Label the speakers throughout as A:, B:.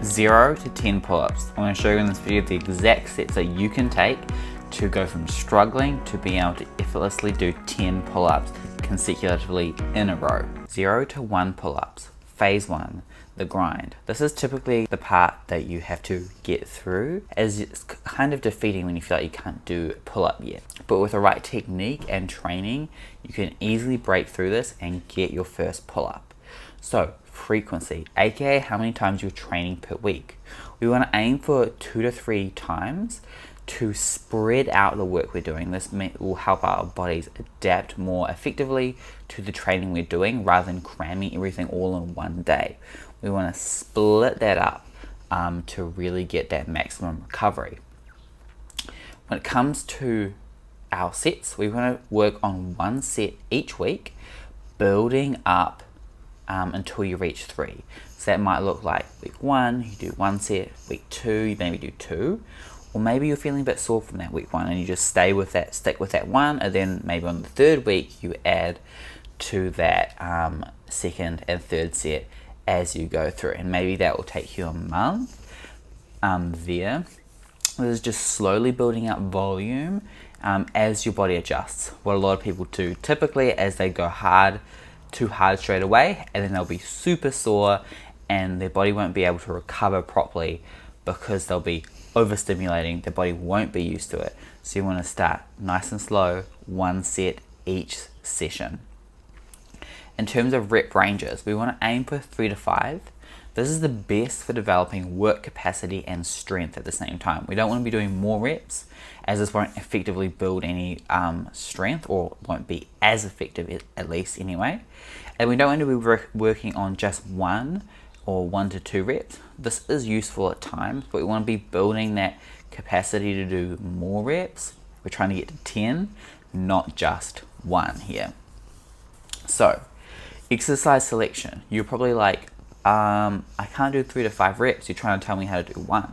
A: 0 to 10 pull-ups. I'm going to show you in this video the exact steps that you can take to go from struggling to being able to effortlessly do 10 pull-ups consecutively in a row. 0 to 1 pull-ups. Phase 1, the grind. This is typically the part that you have to get through, as it's kind of defeating when you feel like you can't do a pull-up yet. But with the right technique and training, you can easily break through this and get your first pull-up. So, frequency, aka how many times you're training per week. We want to aim for 2 to 3 times to spread out the work we're doing. This will help our bodies adapt more effectively to the training we're doing rather than cramming everything all in one day. We want to split that up to really get that maximum recovery. When it comes to our sets, we want to work on 1 set each week, building up until you reach 3. So that might look like week 1, you do 1 set, week 2, you maybe do 2, or maybe you're feeling a bit sore from that week 1 and you just stick with that 1, and then maybe on the 3rd week you add to that 2nd and 3rd set as you go through, and maybe that will take you a month. This is just slowly building up volume as your body adjusts. What a lot of people do typically as they go too hard straight away, and then they'll be super sore and their body won't be able to recover properly because they'll be overstimulating. Their body won't be used to it. So you want to start nice and slow, 1 set each session. In terms of rep ranges, we want to aim for 3 to 5. This is the best for developing work capacity and strength at the same time. We don't want to be doing more reps, as this won't effectively build any strength, or won't be as effective at least anyway. And we don't want to be working on just 1 or 1 to 2 reps. This is useful at times, but we want to be building that capacity to do more reps. We're trying to get to 10, not just 1 here. So, exercise selection. You're probably like, I can't do 3 to 5 reps. You're trying to tell me how to do 1.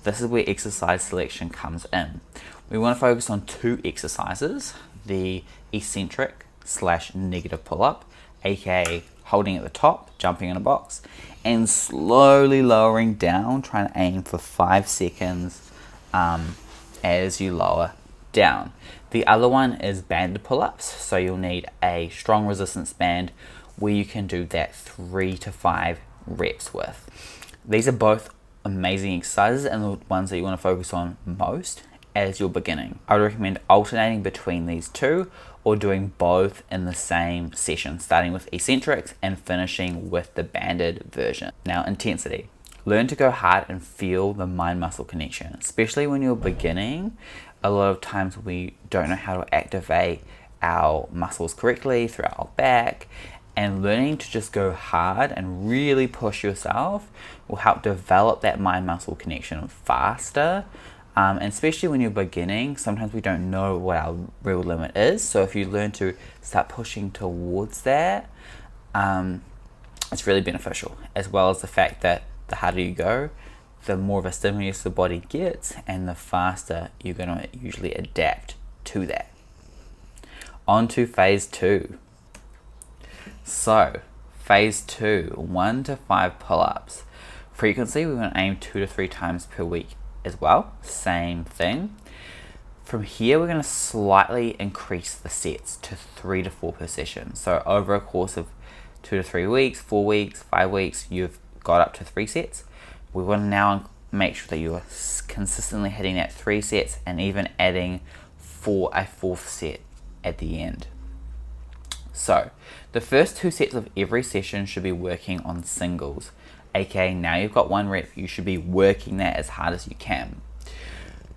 A: This is where exercise selection comes in. We want to focus on 2 exercises, the eccentric / negative pull-up, aka holding at the top, jumping in a box, and slowly lowering down, trying to aim for 5 seconds as you lower down. The other one is banded pull-ups, so you'll need a strong resistance band where you can do that 3 to 5 reps with. These are both amazing exercises and the ones that you want to focus on most as you're beginning. I would recommend alternating between these 2 or doing both in the same session, starting with eccentrics and finishing with the banded version. Now, intensity. Learn to go hard and feel the mind-muscle connection, especially when you're beginning. A lot of times we don't know how to activate our muscles correctly through our back, and learning to just go hard and really push yourself will help develop that mind-muscle connection faster. And especially when you're beginning, sometimes we don't know what our real limit is. So if you learn to start pushing towards that, it's really beneficial. As well as the fact that the harder you go, the more of a stimulus the body gets, and the faster you're going to usually adapt to that. On to phase 2. So, phase 2, 1 to 5 pull-ups. Frequency, we want to aim 2 to 3 times per week as well. Same thing. From here, we're going to slightly increase the sets to 3 to 4 per session. So, over a course of 2 to 3 weeks, 4 weeks, 5 weeks, you've got up to 3 sets. We want to now make sure that you're consistently hitting that 3 sets and even adding a 4th set at the end. So, the first 2 sets of every session should be working on singles. aka now you've got 1 rep, you should be working that as hard as you can.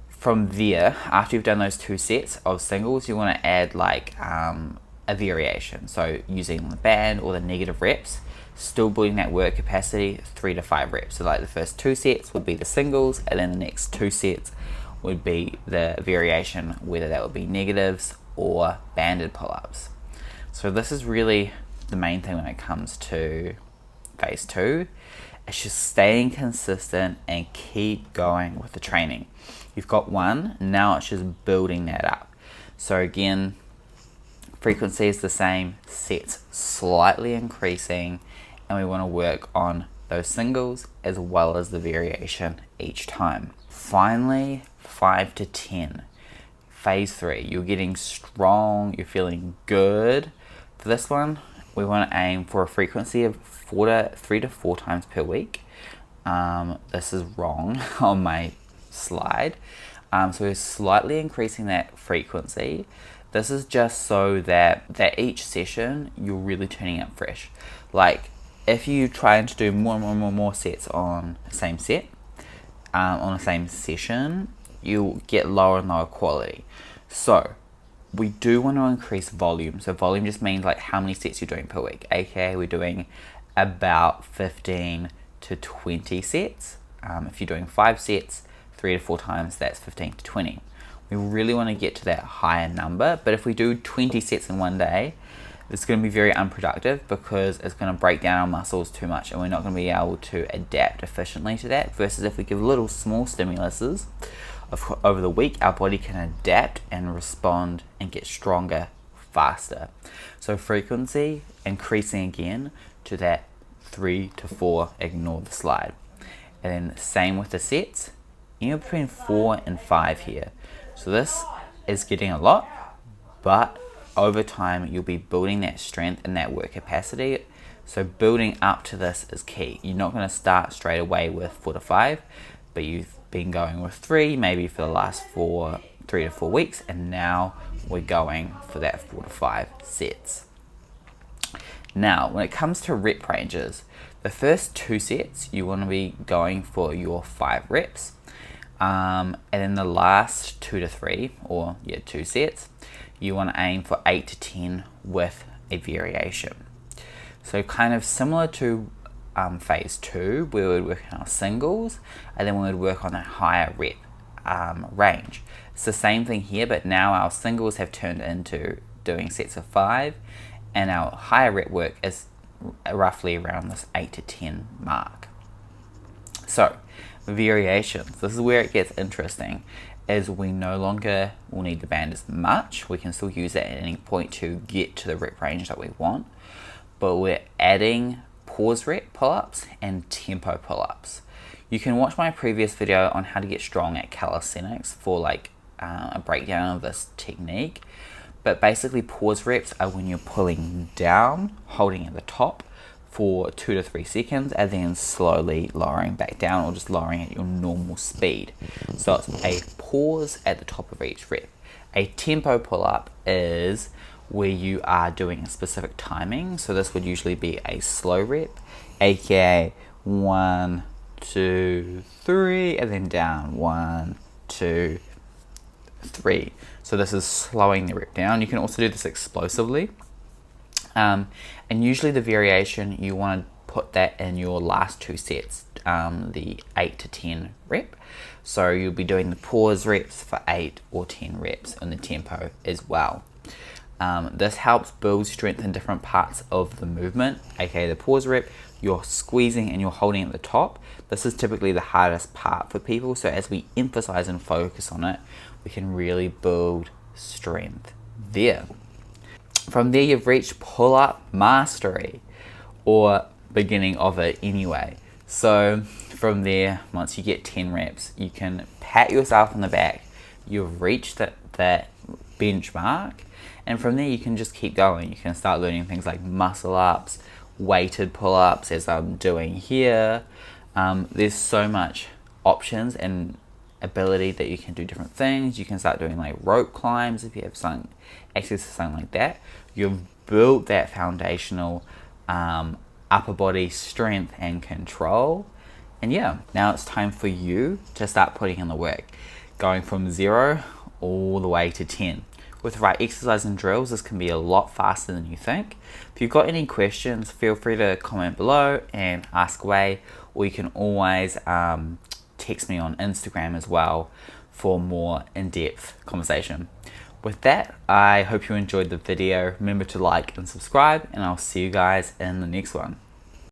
A: From there, after you've done those 2 sets of singles, you want to add like a variation. So using the band or the negative reps, still building that work capacity, 3 to 5 reps. So like the first 2 sets would be the singles, and then the next 2 sets would be the variation, whether that would be negatives or banded pull-ups. So this is really the main thing when it comes to phase 2. It's just staying consistent and keep going with the training. You've got 1, now it's just building that up. So again, frequency is the same, sets slightly increasing, and we want to work on those singles as well as the variation each time. Finally, 5 to 10. Phase 3, you're getting strong, you're feeling good. For this one, we want to aim for a frequency of 3 to 4 times per week. This is wrong on my slide. So we're slightly increasing that frequency. This is just so that each session you're really turning up fresh. Like if you try to do more sets on the same set, on the same session, you'll get lower and lower quality. So we do want to increase volume. So volume just means like how many sets you're doing per week. AKA we're doing about 15 to 20 sets. If you're doing 5 sets, 3 to 4 times, that's 15 to 20. We really want to get to that higher number, but if we do 20 sets in one day, it's going to be very unproductive because it's going to break down our muscles too much and we're not going to be able to adapt efficiently to that. Versus if we give little small stimuluses over the week, our body can adapt and respond and get stronger faster. So frequency increasing again to that 3 to 4, ignore the slide. And then same with the sets, between 4 and 5 here. So this is getting a lot, but over time you'll be building that strength and that work capacity. So building up to this is key. You're not going to start straight away with 4 to 5, but you've been going with 3 maybe for the last 3 to 4 weeks, and now we're going for that 4 to 5 sets. Now when it comes to rep ranges, the first 2 sets you want to be going for your 5 reps, and then the last 2 to 3 or 2 sets you want to aim for 8 to 10 with a variation. So kind of similar to phase 2, we would work on our singles and then we would work on a higher rep range. It's the same thing here, but now our singles have turned into doing sets of 5 and our higher rep work is roughly around this 8 to 10 mark. So variations, this is where it gets interesting, as we no longer will need the band as much. We can still use it at any point to get to the rep range that we want, but we're adding pause rep pull-ups and tempo pull-ups. You can watch my previous video on how to get strong at calisthenics for like a breakdown of this technique, but basically pause reps are when you're pulling down, holding at the top for 2 to 3 seconds and then slowly lowering back down or just lowering at your normal speed. So it's a pause at the top of each rep. A tempo pull-up is where you are doing a specific timing. So this would usually be a slow rep, aka 1, 2, 3, and then down 1, 2, 3. So this is slowing the rep down. You can also do this explosively. And usually the variation, you want to put that in your last 2 sets, the 8 to 10 rep. So you'll be doing the pause reps for 8 or 10 reps in the tempo as well. This helps build strength in different parts of the movement, aka the pause rep, you're squeezing and you're holding at the top. This is typically the hardest part for people, so as we emphasize and focus on it, we can really build strength there. From there, you've reached pull-up mastery, or beginning of it anyway. So from there, once you get 10 reps, you can pat yourself on the back. You've reached that benchmark, and from there you can just keep going. You can start learning things like muscle ups, weighted pull-ups, as I'm doing here. There's so much options and ability that you can do different things. You can start doing like rope climbs if you have some access to something like that. You've built that foundational upper body strength and control, and now it's time for you to start putting in the work, going from 0 all the way to 10. With the right exercise and drills, this can be a lot faster than you think. If you've got any questions, feel free to comment below and ask away, or you can always text me on Instagram as well for more in-depth conversation. With that, I hope you enjoyed the video. Remember to like and subscribe, and I'll see you guys in the next one.